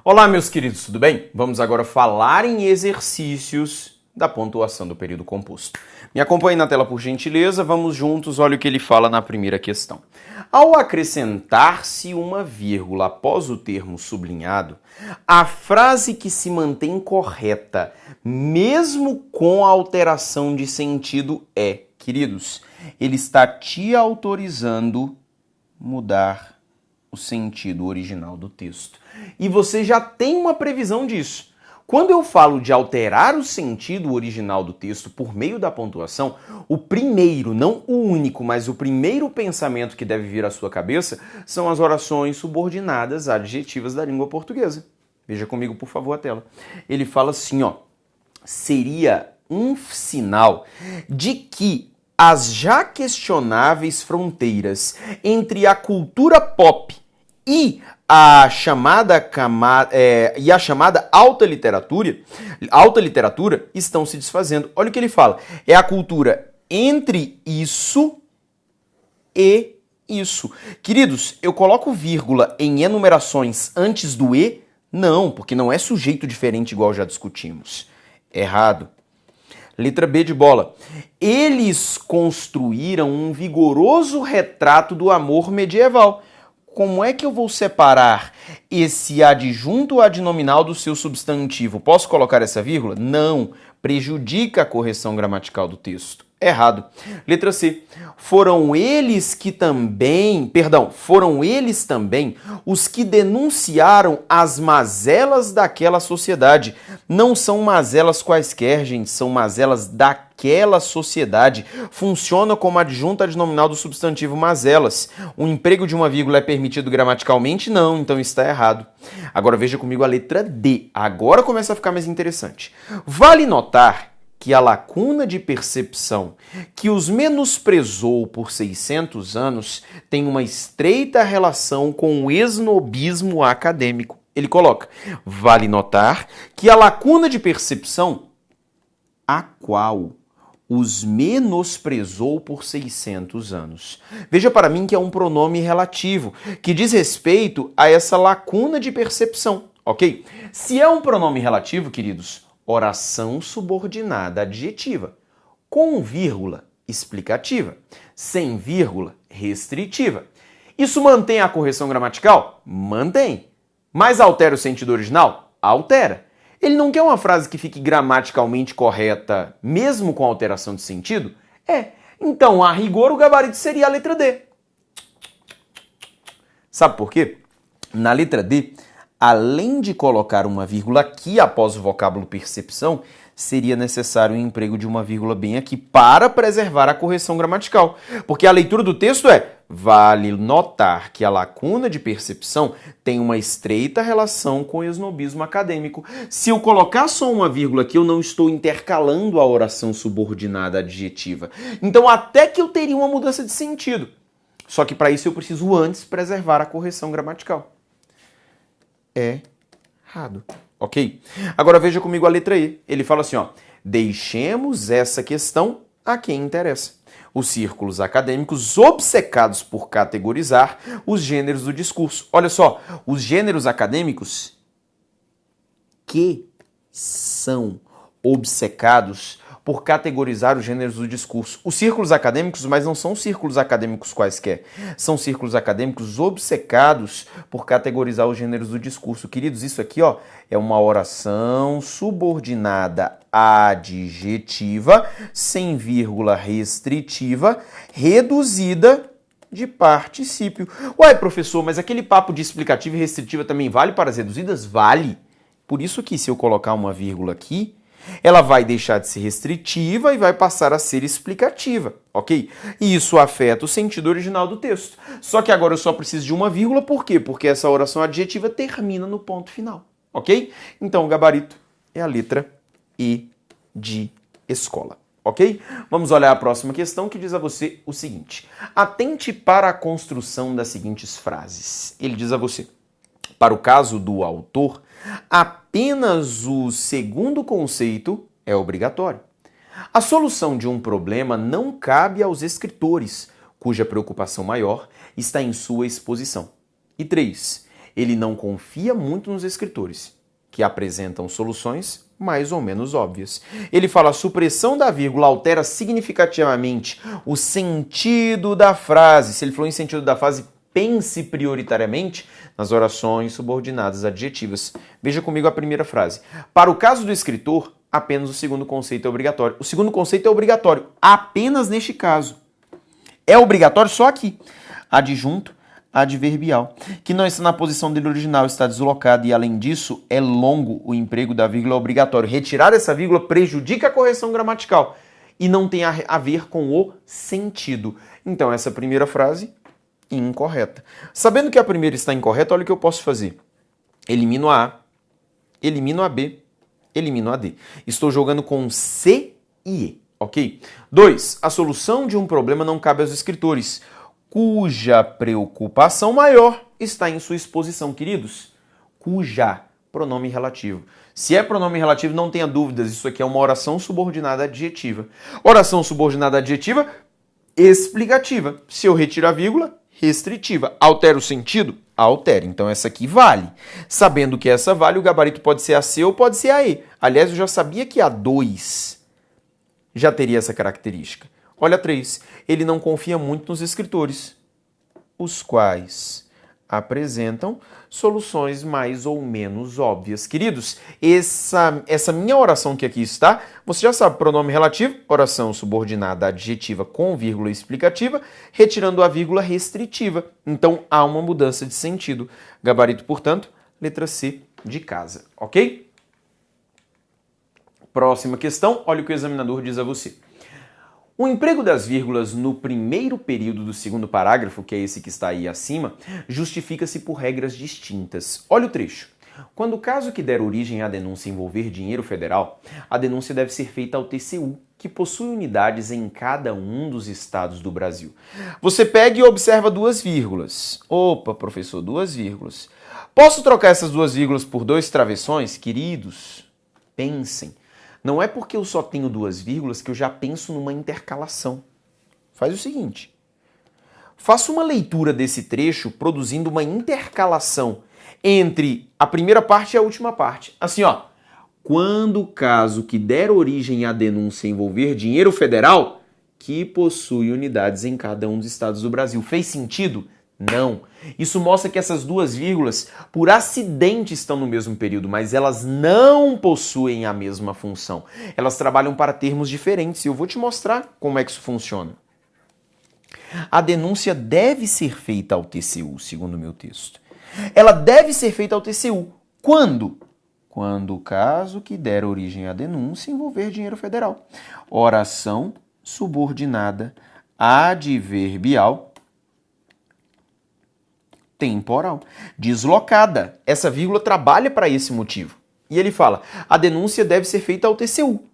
Olá, meus queridos, tudo bem? Vamos agora falar em exercícios da pontuação do período composto. Me acompanhe na tela, por gentileza. Vamos juntos, olha o que ele fala na primeira questão. Ao acrescentar-se uma vírgula após o termo sublinhado, a frase que se mantém correta, mesmo com a alteração de sentido, é, queridos, ele está te autorizando mudar o sentido original do texto. E você já tem uma previsão disso. Quando eu falo de alterar o sentido original do texto por meio da pontuação, o primeiro, não o único, mas o primeiro pensamento que deve vir à sua cabeça são as orações subordinadas adjetivas da língua portuguesa. Veja comigo, por favor, a tela. Ele fala assim, ó, seria um sinal de que as já questionáveis fronteiras entre a cultura pop e a chamada alta literatura estão se desfazendo. Olha o que ele fala. É a cultura entre isso e isso. Queridos, eu coloco vírgula em enumerações antes do e? Não, porque não é sujeito diferente igual já discutimos. Errado. Letra B de bola. Eles construíram um vigoroso retrato do amor medieval. Como é que eu vou separar esse adjunto adnominal do seu substantivo? Posso colocar essa vírgula? Não. Prejudica a correção gramatical do texto. Errado. Letra C. Foram eles também os que denunciaram as mazelas daquela sociedade. Não são mazelas quaisquer, gente, são mazelas daquela sociedade. Funciona como adjunto adnominal do substantivo mazelas. O emprego de uma vírgula é permitido gramaticalmente? Não, então está errado. Agora veja comigo a letra D. Agora começa a ficar mais interessante. Vale notar que a lacuna de percepção que os menosprezou por 600 anos tem uma estreita relação com o esnobismo acadêmico. Ele coloca, vale notar que a lacuna de percepção a qual os menosprezou por 600 anos. Veja para mim que é um pronome relativo, que diz respeito a essa lacuna de percepção, ok? Se é um pronome relativo, queridos, oração subordinada adjetiva. Com vírgula, explicativa. Sem vírgula, restritiva. Isso mantém a correção gramatical? Mantém. Mas altera o sentido original? Altera. Ele não quer uma frase que fique gramaticalmente correta, mesmo com alteração de sentido? Então, a rigor, o gabarito seria a letra D. Sabe por quê? Na letra D, além de colocar uma vírgula aqui após o vocábulo percepção, seria necessário o emprego de uma vírgula bem aqui para preservar a correção gramatical. Porque a leitura do texto vale notar que a lacuna de percepção tem uma estreita relação com o esnobismo acadêmico. Se eu colocar só uma vírgula aqui, eu não estou intercalando a oração subordinada adjetiva. Então, até que eu teria uma mudança de sentido. Só que para isso eu preciso antes preservar a correção gramatical. Errado. Ok? Agora veja comigo a letra E. Ele fala assim, ó, deixemos essa questão a quem interessa. Os círculos acadêmicos obcecados por categorizar os gêneros do discurso. Olha só, os gêneros acadêmicos que são obcecados por categorizar os gêneros do discurso. Os círculos acadêmicos, mas não são círculos acadêmicos quaisquer. São círculos acadêmicos obcecados por categorizar os gêneros do discurso. Queridos, isso aqui ó, é uma oração subordinada adjetiva, sem vírgula restritiva, reduzida de particípio. Ué, professor, mas aquele papo de explicativa e restritiva também vale para as reduzidas? Vale. Por isso que se eu colocar uma vírgula aqui, ela vai deixar de ser restritiva e vai passar a ser explicativa, ok? E isso afeta o sentido original do texto. Só que agora eu só preciso de uma vírgula, por quê? Porque essa oração adjetiva termina no ponto final, ok? Então o gabarito é a letra E de escola, ok? Vamos olhar a próxima questão que diz a você o seguinte. Atente para a construção das seguintes frases. Ele diz a você, para o caso do autor, apenas o segundo conceito é obrigatório. A solução de um problema não cabe aos escritores, cuja preocupação maior está em sua exposição. E 3. Ele não confia muito nos escritores, que apresentam soluções mais ou menos óbvias. Ele fala: a supressão da vírgula altera significativamente o sentido da frase. Se ele falou em sentido da frase, pense prioritariamente nas orações subordinadas adjetivas. Veja comigo a primeira frase. Para o caso do escritor, apenas o segundo conceito é obrigatório. O segundo conceito é obrigatório apenas neste caso. É obrigatório só aqui. Adjunto adverbial, que não está na posição dele original, está deslocado e, além disso, é longo o emprego da vírgula obrigatório. Retirar essa vírgula prejudica a correção gramatical e não tem a ver com o sentido. Então, essa primeira frase, incorreta. Sabendo que a primeira está incorreta, olha o que eu posso fazer. Elimino a A, elimino a B, elimino a D. Estou jogando com C e E, ok? 2. A solução de um problema não cabe aos escritores, cuja preocupação maior está em sua exposição, queridos. Cuja, pronome relativo. Se é pronome relativo, não tenha dúvidas, isso aqui é uma oração subordinada adjetiva. Oração subordinada adjetiva, explicativa. Se eu retiro a vírgula, restritiva. Altera o sentido? Altera. Então essa aqui vale. Sabendo que essa vale, o gabarito pode ser a C ou pode ser a E. Aliás, eu já sabia que a 2 já teria essa característica. Olha 3. Ele não confia muito nos escritores, os quais apresentam soluções mais ou menos óbvias. Queridos, essa minha oração que aqui está, você já sabe, pronome relativo, oração subordinada adjetiva com vírgula explicativa, retirando a vírgula restritiva. Então, há uma mudança de sentido. Gabarito, portanto, letra C de casa, ok? Próxima questão, olha o que o examinador diz a você. O emprego das vírgulas no primeiro período do segundo parágrafo, que é esse que está aí acima, justifica-se por regras distintas. Olha o trecho. Quando o caso que der origem à denúncia envolver dinheiro federal, a denúncia deve ser feita ao TCU, que possui unidades em cada um dos estados do Brasil. Você pega e observa duas vírgulas. Opa, professor, duas vírgulas. Posso trocar essas duas vírgulas por dois travessões? Queridos, pensem. Não é porque eu só tenho duas vírgulas que eu já penso numa intercalação. Faz o seguinte. Faça uma leitura desse trecho produzindo uma intercalação entre a primeira parte e a última parte. Assim, ó. Quando o caso que der origem à denúncia envolver dinheiro federal, que possui unidades em cada um dos estados do Brasil. Fez sentido? Não. Isso mostra que essas duas vírgulas, por acidente, estão no mesmo período, mas elas não possuem a mesma função. Elas trabalham para termos diferentes e eu vou te mostrar como é que isso funciona. A denúncia deve ser feita ao TCU, segundo o meu texto. Ela deve ser feita ao TCU. Quando? Quando o caso que der origem à denúncia envolver dinheiro federal. Oração subordinada adverbial temporal. Deslocada. Essa vírgula trabalha para esse motivo. E ele fala, a denúncia deve ser feita ao TCU,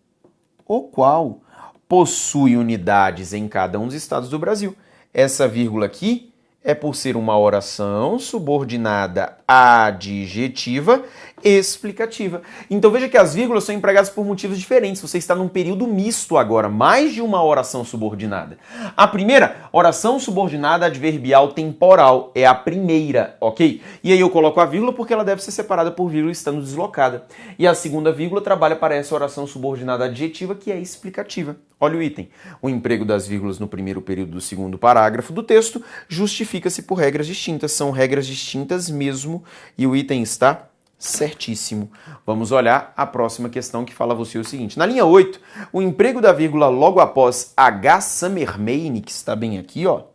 o qual possui unidades em cada um dos estados do Brasil. Essa vírgula aqui é por ser uma oração subordinada adjetiva explicativa. Então veja que as vírgulas são empregadas por motivos diferentes. Você está num período misto agora, mais de uma oração subordinada. A primeira, oração subordinada adverbial temporal, é a primeira, ok? E aí eu coloco a vírgula porque ela deve ser separada por vírgula estando deslocada. E a segunda vírgula trabalha para essa oração subordinada adjetiva que é explicativa. Olha o item. O emprego das vírgulas no primeiro período do segundo parágrafo do texto justifica-se por regras distintas. São regras distintas mesmo e o item está certíssimo. Vamos olhar a próxima questão que fala a você o seguinte. Na linha 8, o emprego da vírgula logo após H. Summermain, que está bem aqui, ó.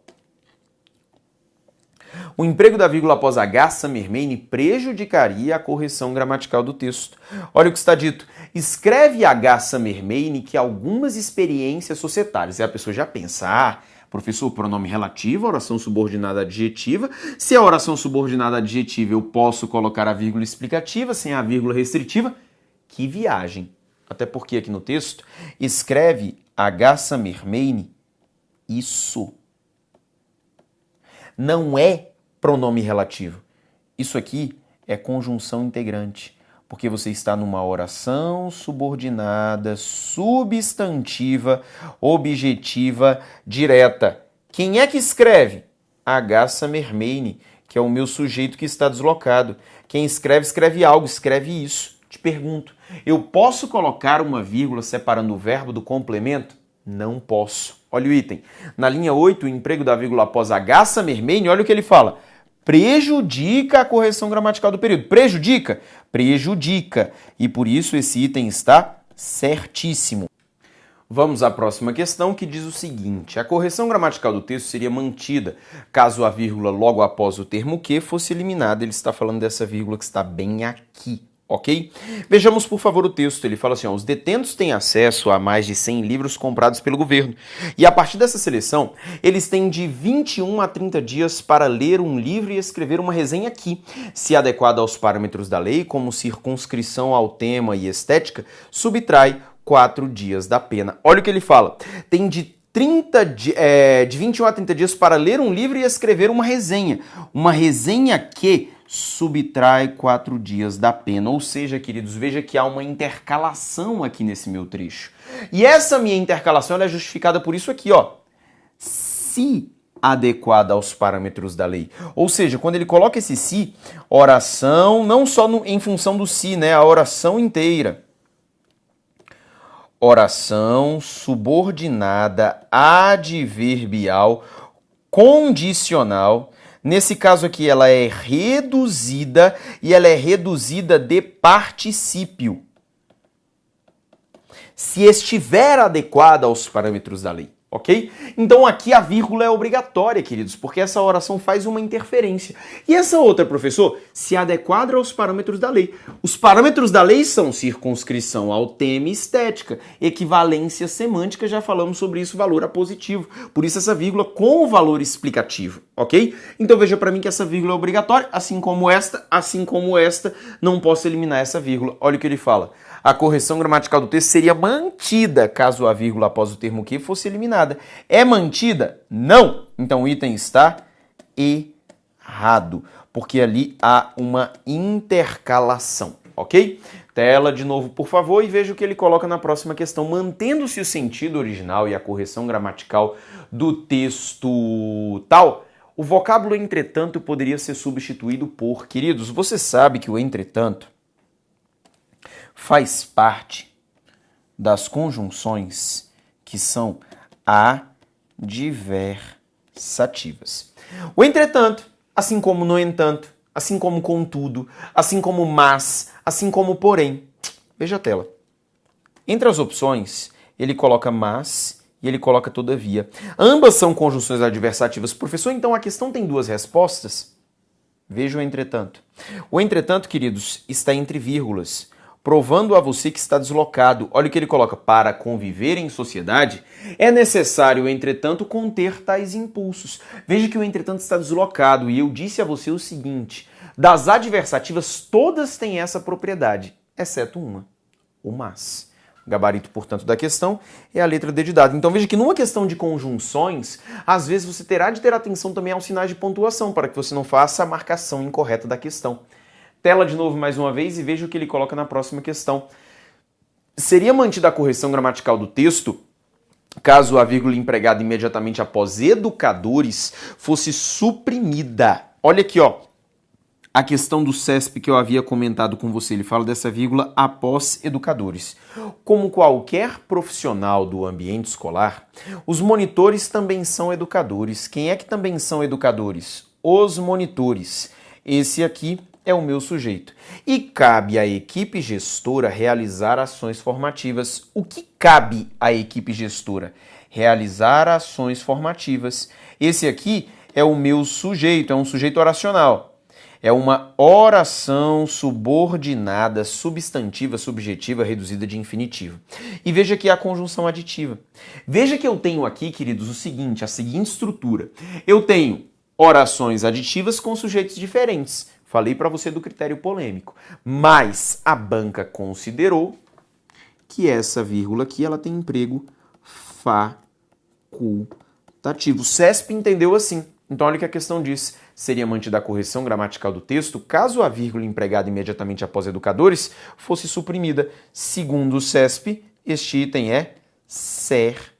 O emprego da vírgula após H. Summermain prejudicaria a correção gramatical do texto. Olha o que está dito. Escreve H. Summermain que algumas experiências societárias. E a pessoa já pensa, professor, pronome relativo, oração subordinada adjetiva. Se é oração subordinada adjetiva, eu posso colocar a vírgula explicativa sem a vírgula restritiva. Que viagem! Até porque aqui no texto, escreve H. Summermain isso. Não é pronome relativo. Isso aqui é conjunção integrante, porque você está numa oração subordinada, substantiva, objetiva, direta. Quem é que escreve? H. Summermain, que é o meu sujeito que está deslocado. Quem escreve, escreve algo, escreve isso. Te pergunto, eu posso colocar uma vírgula separando o verbo do complemento? Não posso. Olha o item. Na linha 8, o emprego da vírgula após H. Mermein, olha o que ele fala. Prejudica a correção gramatical do período. Prejudica? Prejudica. E por isso esse item está certíssimo. Vamos à próxima questão, que diz o seguinte: a correção gramatical do texto seria mantida caso a vírgula logo após o termo que fosse eliminada. Ele está falando dessa vírgula que está bem aqui, ok? Vejamos, por favor, o texto. Ele fala assim, ó, os detentos têm acesso a mais de 100 livros comprados pelo governo. E a partir dessa seleção, eles têm de 21 a 30 dias para ler um livro e escrever uma resenha aqui. Se adequada aos parâmetros da lei, como circunscrição ao tema e estética, subtrai 4 dias da pena. Olha o que ele fala. Tem de 21 a 30 dias para ler um livro e escrever uma resenha. Uma resenha que subtrai 4 dias da pena. Ou seja, queridos, veja que há uma intercalação aqui nesse meu trecho. E essa minha intercalação ela é justificada por isso aqui, ó. Se adequada aos parâmetros da lei. Ou seja, quando ele coloca esse se, oração, não só em função do se, né? A oração inteira. Oração subordinada adverbial condicional. Nesse caso aqui, ela é reduzida e ela é reduzida de particípio. Se estiver adequada aos parâmetros da lei, ok? Então aqui a vírgula é obrigatória, queridos, porque essa oração faz uma interferência. E essa outra, professor, se adequar aos parâmetros da lei. Os parâmetros da lei são circunscrição ao tema e estética, equivalência semântica, já falamos sobre isso, valor apositivo. Por isso essa vírgula com o valor explicativo, ok? Então veja para mim que essa vírgula é obrigatória, assim como esta, não posso eliminar essa vírgula. Olha o que ele fala. A correção gramatical do texto seria mantida caso a vírgula após o termo que fosse eliminada. É mantida? Não! Então o item está errado, porque ali há uma intercalação, ok? Tela de novo, por favor, e veja o que ele coloca na próxima questão. Mantendo-se o sentido original e a correção gramatical do texto tal, o vocábulo entretanto poderia ser substituído por... Queridos, você sabe que o entretanto faz parte das conjunções que são adversativas. O entretanto, assim como no entanto, assim como contudo, assim como mas, assim como porém. Veja a tela. Entre as opções, ele coloca mas e ele coloca todavia. Ambas são conjunções adversativas. Professor, então a questão tem duas respostas? Veja o entretanto. O entretanto, queridos, está entre vírgulas, provando a você que está deslocado. Olha o que ele coloca. Para conviver em sociedade, é necessário, entretanto, conter tais impulsos. Veja que o entretanto está deslocado e eu disse a você o seguinte, das adversativas, todas têm essa propriedade, exceto uma, o mas. O gabarito, portanto, da questão é a letra D de dado. Então veja que numa questão de conjunções, às vezes você terá de ter atenção também aos sinais de pontuação, para que você não faça a marcação incorreta da questão. Tela de novo mais uma vez e veja o que ele coloca na próxima questão. Seria mantida a correção gramatical do texto caso a vírgula empregada imediatamente após educadores fosse suprimida. Olha aqui, ó. A questão do CESP que eu havia comentado com você, ele fala dessa vírgula após educadores. Como qualquer profissional do ambiente escolar, os monitores também são educadores. Quem é que também são educadores? Os monitores. Esse aqui é o meu sujeito. E cabe à equipe gestora realizar ações formativas. O que cabe à equipe gestora? Realizar ações formativas. Esse aqui é o meu sujeito, é um sujeito oracional. É uma oração subordinada, substantiva, subjetiva, reduzida de infinitivo. E veja que é a conjunção aditiva. Veja que eu tenho aqui, queridos, o seguinte, a seguinte estrutura. Eu tenho orações aditivas com sujeitos diferentes. Falei para você do critério polêmico. Mas a banca considerou que essa vírgula aqui ela tem emprego facultativo. O CESP entendeu assim. Então olha o que a questão diz. Seria mantida a correção gramatical do texto caso a vírgula empregada imediatamente após educadores fosse suprimida. Segundo o CESP, este item é certíssimo.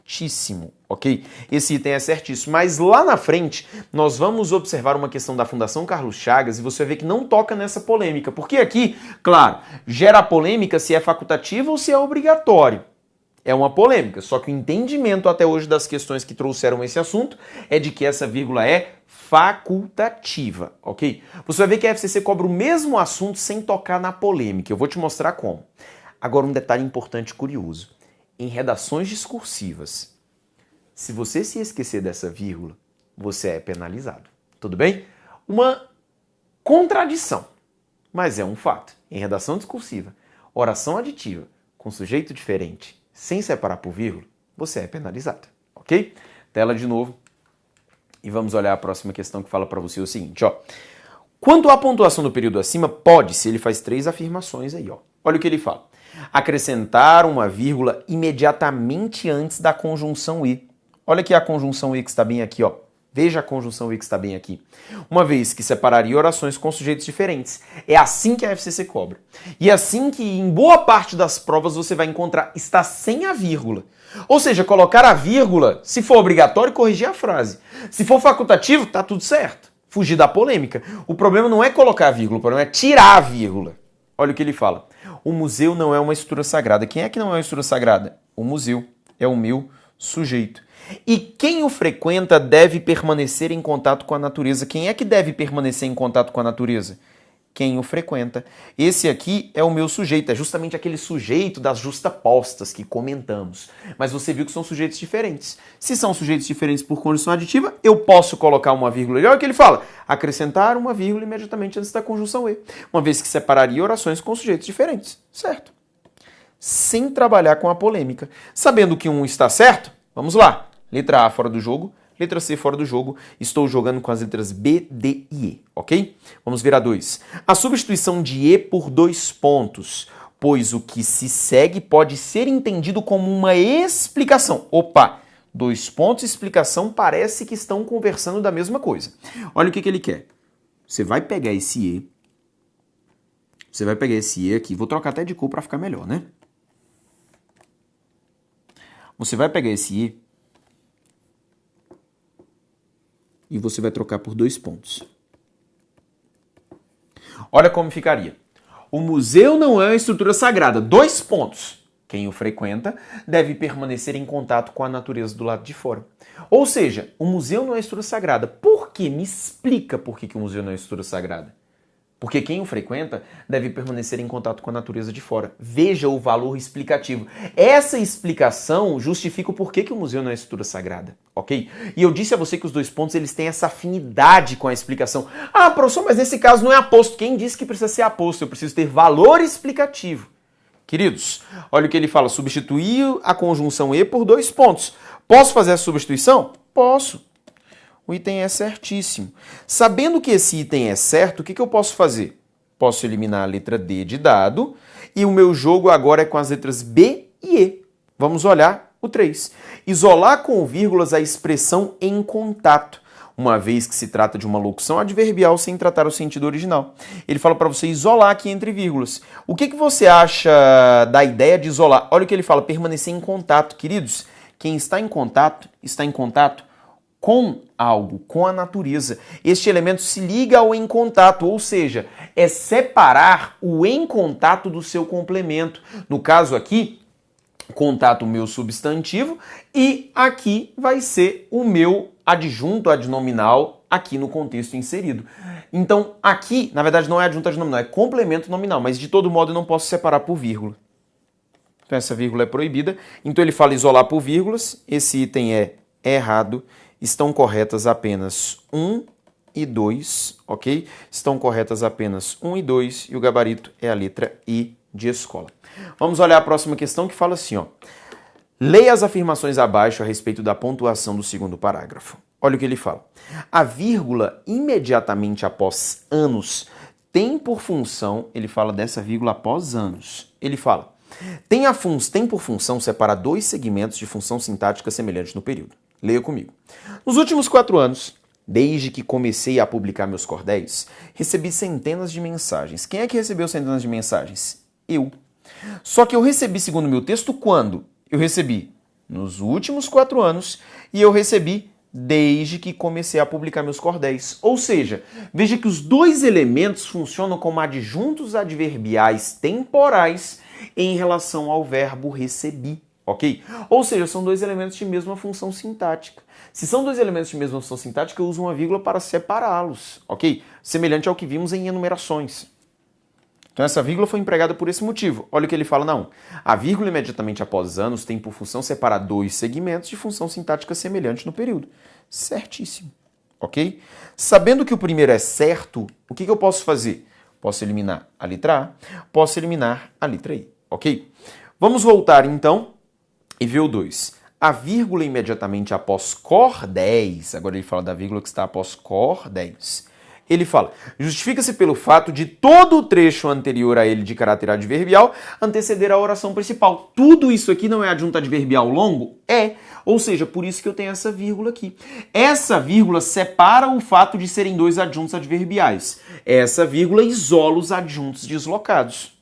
certíssimo, ok? Esse item é certíssimo, mas lá na frente nós vamos observar uma questão da Fundação Carlos Chagas e você vai ver que não toca nessa polêmica, porque aqui, claro, gera polêmica se é facultativo ou se é obrigatório. É uma polêmica, só que o entendimento até hoje das questões que trouxeram esse assunto é de que essa vírgula é facultativa, ok? Você vai ver que a FCC cobra o mesmo assunto sem tocar na polêmica, eu vou te mostrar como. Agora um detalhe importante e curioso. Em redações discursivas, se você se esquecer dessa vírgula, você é penalizado. Tudo bem? Uma contradição, mas é um fato. Em redação discursiva, oração aditiva com sujeito diferente, sem separar por vírgula, você é penalizado. Ok? Tela de novo. E vamos olhar a próxima questão que fala para você o seguinte, ó. Quanto à pontuação do período acima, pode-se, ele faz 3 afirmações aí, ó. Olha o que ele fala. Acrescentar uma vírgula imediatamente antes da conjunção e. Olha aqui a conjunção e que está bem aqui, ó. Veja a conjunção e que está bem aqui. Uma vez que separaria orações com sujeitos diferentes. É assim que a FCC cobra. E é assim que em boa parte das provas você vai encontrar está sem a vírgula. Ou seja, colocar a vírgula, se for obrigatório, corrigir a frase. Se for facultativo, tá tudo certo. Fugir da polêmica. O problema não é colocar a vírgula, o problema é tirar a vírgula. Olha o que ele fala. O museu não é uma estrutura sagrada. Quem é que não é uma estrutura sagrada? O museu é o meu sujeito. E quem o frequenta deve permanecer em contato com a natureza. Quem é que deve permanecer em contato com a natureza? Quem o frequenta. Esse aqui é o meu sujeito, é justamente aquele sujeito das justapostas que comentamos. Mas você viu que são sujeitos diferentes. Se são sujeitos diferentes por conjunção aditiva, eu posso colocar uma vírgula. Olha o que ele fala. Acrescentar uma vírgula imediatamente antes da conjunção e. Uma vez que separaria orações com sujeitos diferentes. Certo? Sem trabalhar com a polêmica. Sabendo que um está certo, vamos lá. Letra A fora do jogo. Letra C fora do jogo, estou jogando com as letras B, D e E, ok? Vamos ver a 2. A substituição de E por 2 pontos, pois o que se segue pode ser entendido como uma explicação. Opa, 2 pontos e explicação parece que estão conversando da mesma coisa. Olha o que ele quer. Você vai pegar esse E, aqui, vou trocar até de cor para ficar melhor, né? Você vai pegar esse E e você vai trocar por 2 pontos. Olha como ficaria. O museu não é uma estrutura sagrada. 2 pontos. Quem o frequenta deve permanecer em contato com a natureza do lado de fora. Ou seja, o museu não é uma estrutura sagrada. Por quê? Me explica por que o museu não é uma estrutura sagrada. Porque quem o frequenta deve permanecer em contato com a natureza de fora. Veja o valor explicativo. Essa explicação justifica o porquê que o museu não é estrutura sagrada, ok? E eu disse a você que os 2 pontos eles têm essa afinidade com a explicação. Ah, professor, mas nesse caso não é aposto. Quem disse que precisa ser aposto? Eu preciso ter valor explicativo. Queridos, olha o que ele fala. Substituir a conjunção E por 2 pontos. Posso fazer a substituição? Posso. O item é certíssimo. Sabendo que esse item é certo, o que eu posso fazer? Posso eliminar a letra D de dado e o meu jogo agora é com as letras B e E. Vamos olhar o 3. Isolar com vírgulas a expressão em contato, uma vez que se trata de uma locução adverbial sem tratar o sentido original. Ele fala para você isolar aqui entre vírgulas. O que você acha da ideia de isolar? Olha o que ele fala, permanecer em contato. Queridos, quem está em contato com algo, com a natureza. Este elemento se liga ao em contato, ou seja, é separar o em contato do seu complemento. No caso aqui, contato o meu substantivo e aqui vai ser o meu adjunto adnominal aqui no contexto inserido. Então, aqui, na verdade, não é adjunto adnominal, é complemento nominal, mas de todo modo eu não posso separar por vírgula. Então, essa vírgula é proibida. Então, ele fala isolar por vírgulas. Esse item é errado. Estão corretas apenas 1 e 2, ok? Estão corretas apenas 1 e 2 e o gabarito é a letra I de escola. Vamos olhar a próxima questão que fala assim, ó. Leia as afirmações abaixo a respeito da pontuação do segundo parágrafo. Olha o que ele fala. A vírgula imediatamente após anos tem por função, ele fala dessa vírgula após anos, ele fala, tem por função separar 2 segmentos de função sintática semelhantes no período. Leia comigo. Nos últimos 4 anos, desde que comecei a publicar meus cordéis, recebi centenas de mensagens. Quem é que recebeu centenas de mensagens? Eu. Só que eu recebi, segundo meu texto, quando? Eu recebi nos últimos 4 anos e eu recebi desde que comecei a publicar meus cordéis. Ou seja, veja que os dois elementos funcionam como adjuntos adverbiais temporais em relação ao verbo recebi, ok? Ou seja, são dois elementos de mesma função sintática. Se são dois elementos de mesma função sintática, eu uso uma vírgula para separá-los, ok? Semelhante ao que vimos em enumerações. Então essa vírgula foi empregada por esse motivo. Olha o que ele fala, não. A vírgula imediatamente após anos tem por função separar dois segmentos de função sintática semelhante no período. Certíssimo, ok? Sabendo que o primeiro é certo, o que eu posso fazer? Posso eliminar a letra A, posso eliminar a letra I, ok? Vamos voltar então e ver o 2. A vírgula imediatamente após cordéis, agora ele fala da vírgula que está após cordéis. Ele fala, justifica-se pelo fato de todo o trecho anterior a ele de caráter adverbial anteceder a oração principal. Tudo isso aqui não é adjunto adverbial longo? É. Ou seja, por isso que eu tenho essa vírgula aqui. Essa vírgula separa o fato de serem dois adjuntos adverbiais. Essa vírgula isola os adjuntos deslocados.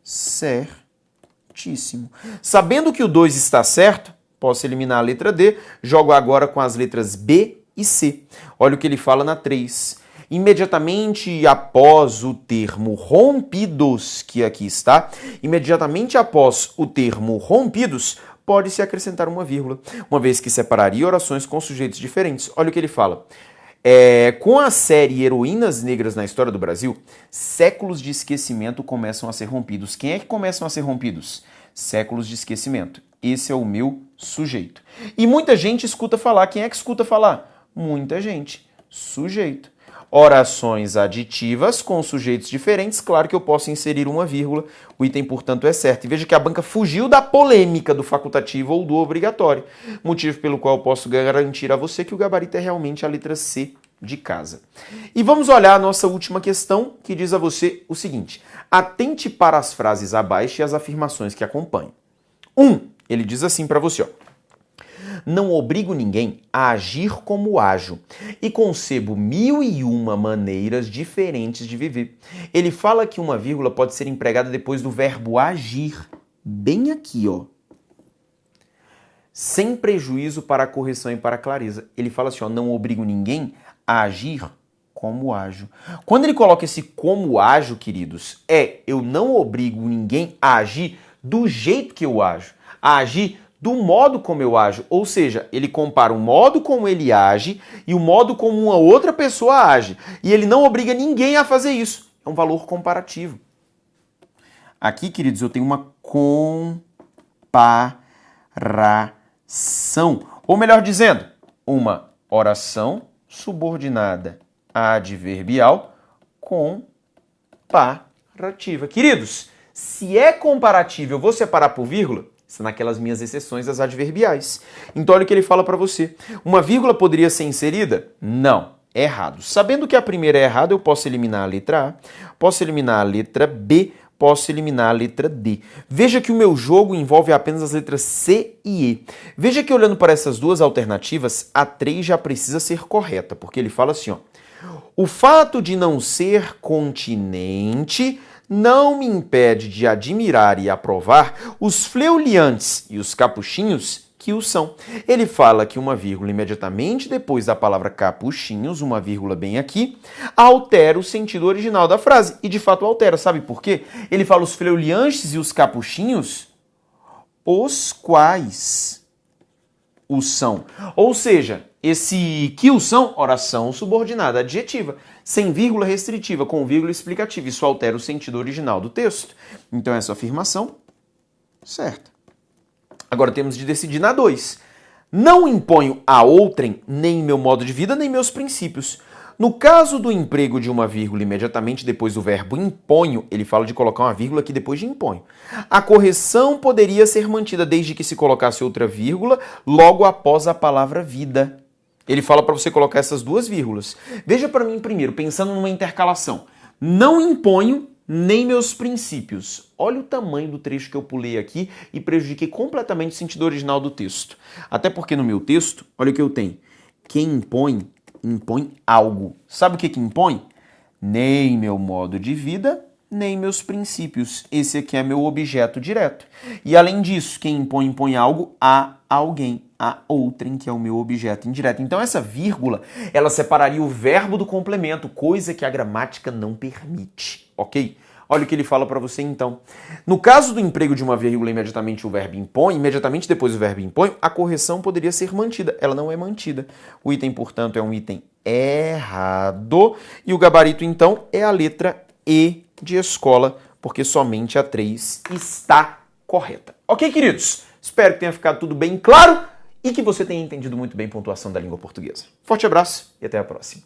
Certíssimo. Sabendo que o 2 está certo, posso eliminar a letra D, jogo agora com as letras B e C. Olha o que ele fala na 3. Imediatamente após o termo rompidos, que aqui está, imediatamente após o termo rompidos, pode-se acrescentar uma vírgula, uma vez que separaria orações com sujeitos diferentes. Olha o que ele fala. Com a série Heroínas Negras na História do Brasil, séculos de esquecimento começam a ser rompidos. Quem é que começam a ser rompidos? Séculos de esquecimento. Esse é o meu sujeito. E muita gente escuta falar. Quem é que escuta falar? Muita gente. Sujeito. Orações aditivas com sujeitos diferentes, claro que eu posso inserir uma vírgula, o item, portanto, é certo. E veja que a banca fugiu da polêmica do facultativo ou do obrigatório, motivo pelo qual eu posso garantir a você que o gabarito é realmente a letra C de casa. E vamos olhar a nossa última questão, que diz a você o seguinte: atente para as frases abaixo e as afirmações que acompanham. 1. Ele diz assim para você, ó. Não obrigo ninguém a agir como ajo e concebo 1001 maneiras diferentes de viver. Ele fala que uma vírgula pode ser empregada depois do verbo agir, bem aqui, ó. Sem prejuízo para a correção e para a clareza. Ele fala assim, ó, não obrigo ninguém a agir como ajo. Quando ele coloca esse como ajo, queridos, eu não obrigo ninguém a agir do jeito que eu ajo, a agir do modo como eu ajo. Ou seja, ele compara o modo como ele age e o modo como uma outra pessoa age. E ele não obriga ninguém a fazer isso. É um valor comparativo. Aqui, queridos, eu tenho uma comparação. Ou melhor dizendo, uma oração subordinada adverbial comparativa. Queridos, se é comparável, eu vou separar por vírgula? São naquelas minhas exceções das adverbiais. Então olha o que ele fala para você. Uma vírgula poderia ser inserida? Não, é errado. Sabendo que a primeira é errada, eu posso eliminar a letra A, posso eliminar a letra B, posso eliminar a letra D. Veja que o meu jogo envolve apenas as letras C e E. Veja que olhando para essas duas alternativas, a 3 já precisa ser correta, porque ele fala assim, ó. O fato de não ser continente não me impede de admirar e aprovar os fleuliantes e os capuchinhos que o são. Ele fala que uma vírgula imediatamente depois da palavra capuchinhos, uma vírgula bem aqui, altera o sentido original da frase. E de fato altera. Sabe por quê? Ele fala os fleuliantes e os capuchinhos, os quais o são. Ou seja, esse que o são, oração subordinada adjetiva, sem vírgula restritiva, com vírgula explicativa. Isso altera o sentido original do texto. Então essa afirmação, certa. Agora temos de decidir na 2. Não imponho a outrem nem meu modo de vida, nem meus princípios. No caso do emprego de uma vírgula imediatamente depois do verbo imponho, ele fala de colocar uma vírgula aqui depois de imponho. A correção poderia ser mantida desde que se colocasse outra vírgula logo após a palavra vida. Ele fala para você colocar essas duas vírgulas. Veja para mim primeiro, pensando numa intercalação. Não imponho nem meus princípios. Olha o tamanho do trecho que eu pulei aqui e prejudiquei completamente o sentido original do texto. Até porque no meu texto, olha o que eu tenho. Quem impõe, impõe algo. Sabe o que impõe? Nem meu modo de vida, nem meus princípios. Esse aqui é meu objeto direto. E além disso, quem impõe, impõe algo a alguém, a outrem, que é o meu objeto indireto. Então essa vírgula, ela separaria o verbo do complemento, coisa que a gramática não permite, ok? Olha o que ele fala para você então. No caso do emprego de uma vírgula imediatamente o verbo impõe, imediatamente depois o verbo impõe, a correção poderia ser mantida. Ela não é mantida. O item, portanto, é um item errado. E o gabarito, então, é a letra E de escola, porque somente a 3 está correta. Ok, queridos? Espero que tenha ficado tudo bem claro e que você tenha entendido muito bem a pontuação da língua portuguesa. Forte abraço e até a próxima.